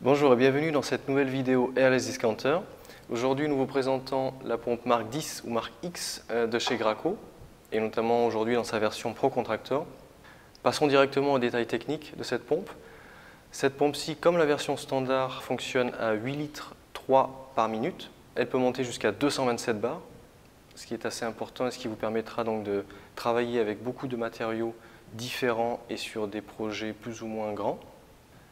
Bonjour et bienvenue dans cette nouvelle vidéo Airless Discounter. Aujourd'hui nous vous présentons la pompe Mark 10 ou Mark X de chez Graco et notamment aujourd'hui dans sa version Pro Contractor. Passons directement aux détails techniques de cette pompe. Cette pompe-ci, comme la version standard, fonctionne à 8 litres 3 par minute. Elle peut monter jusqu'à 227 bars, ce qui est assez important et ce qui vous permettra donc de travailler avec beaucoup de matériaux différents et sur des projets plus ou moins grands.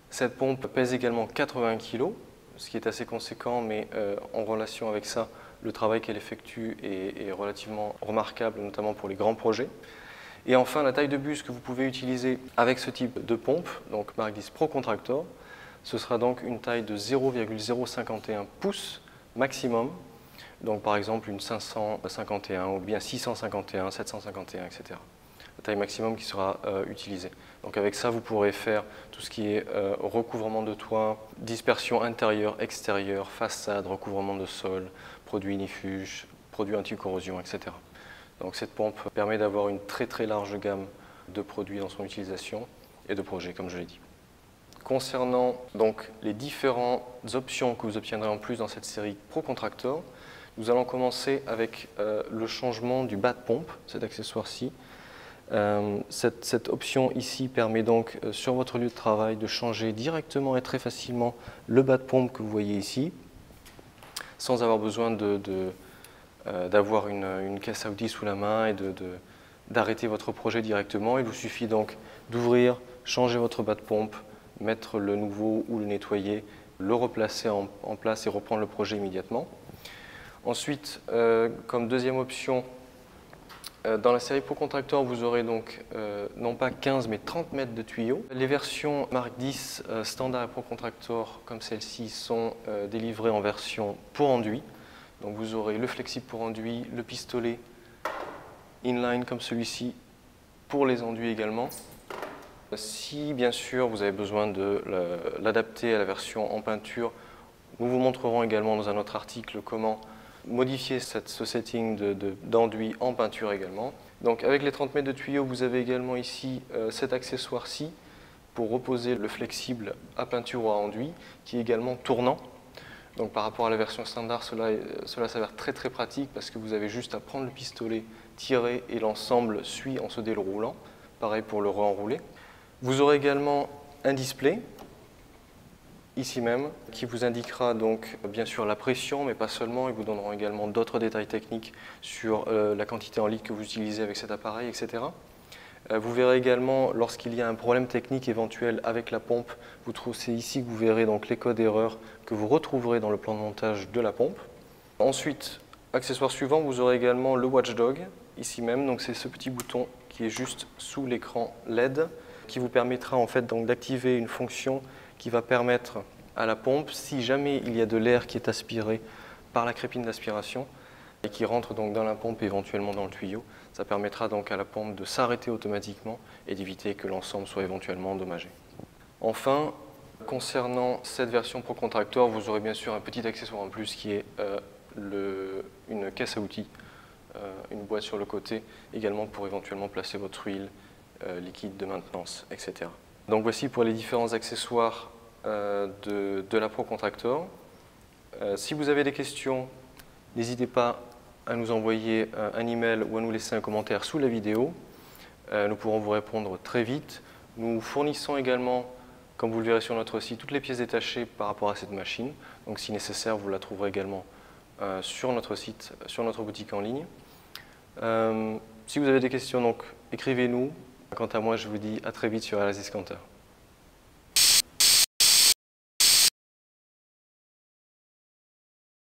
Cette pompe pèse également 80 kg, ce qui est assez conséquent, mais en relation avec ça, le travail qu'elle effectue est relativement remarquable, notamment pour les grands projets. Et enfin, la taille de bus que vous pouvez utiliser avec ce type de pompe, donc Mark 10 Pro Contractor, ce sera donc une taille de 0,051 pouces maximum. Donc par exemple une 551 ou bien 651, 751, etc. La taille maximum qui sera utilisée. Donc avec ça, vous pourrez faire tout ce qui est recouvrement de toit, dispersion intérieure, extérieure, façade, recouvrement de sol, produits inifuges, produits anti-corrosion, etc. Donc cette pompe permet d'avoir une très large gamme de produits dans son utilisation et de projets, comme je l'ai dit. Concernant donc les différentes options que vous obtiendrez en plus dans cette série Pro Contractor, nous allons commencer avec le changement du bas de pompe, cet accessoire-ci. Cette option ici permet donc sur votre lieu de travail de changer directement et très facilement le bas de pompe que vous voyez ici, sans avoir besoin d'avoir une caisse à outils sous la main et d'arrêter votre projet directement. Il vous suffit donc d'ouvrir, changer votre bas de pompe, mettre le nouveau ou le nettoyer, le replacer en place et reprendre le projet immédiatement. Ensuite, comme deuxième option, dans la série Pro Contractor, vous aurez donc non pas 15 mais 30 mètres de tuyaux. Les versions Mark 10 standard et Pro Contractor comme celle-ci sont délivrées en version pour enduit. Donc vous aurez le flexible pour enduit, le pistolet inline comme celui-ci pour les enduits également. Si bien sûr vous avez besoin de l'adapter à la version en peinture, nous vous montrerons également dans un autre article comment modifier ce setting d'enduit en peinture également. Donc avec les 30 mètres de tuyaux, vous avez également ici cet accessoire-ci pour reposer le flexible à peinture ou à enduit, qui est également tournant. Donc par rapport à la version standard, cela s'avère très pratique parce que vous avez juste à prendre le pistolet, tirer et l'ensemble suit en se déroulant. Pareil pour le re-enrouler. Vous aurez également un display ici même, qui vous indiquera donc bien sûr la pression, mais pas seulement, ils vous donneront également d'autres détails techniques sur la quantité en litres que vous utilisez avec cet appareil, etc. Vous verrez également, lorsqu'il y a un problème technique éventuel avec la pompe, c'est ici que vous verrez donc les codes erreurs que vous retrouverez dans le plan de montage de la pompe. Ensuite, accessoire suivant, vous aurez également le Watchdog, ici même, donc c'est ce petit bouton qui est juste sous l'écran LED, qui vous permettra en fait donc d'activer une fonction qui va permettre à la pompe, si jamais il y a de l'air qui est aspiré par la crépine d'aspiration et qui rentre donc dans la pompe et éventuellement dans le tuyau, ça permettra donc à la pompe de s'arrêter automatiquement et d'éviter que l'ensemble soit éventuellement endommagé. Enfin, concernant cette version Pro Contractor, vous aurez bien sûr un petit accessoire en plus qui est une caisse à outils, une boîte sur le côté, également pour éventuellement placer votre huile, liquide de maintenance, etc. Donc voici pour les différents accessoires de la Pro Contractor. Si vous avez des questions, n'hésitez pas à nous envoyer un email ou à nous laisser un commentaire sous la vidéo. Nous pourrons vous répondre très vite. Nous fournissons également, comme vous le verrez sur notre site, toutes les pièces détachées par rapport à cette machine. Donc si nécessaire, vous la trouverez également sur notre site, sur notre boutique en ligne. Si vous avez des questions, donc écrivez-nous. Quant à moi, je vous dis à très vite sur Airless Discounter.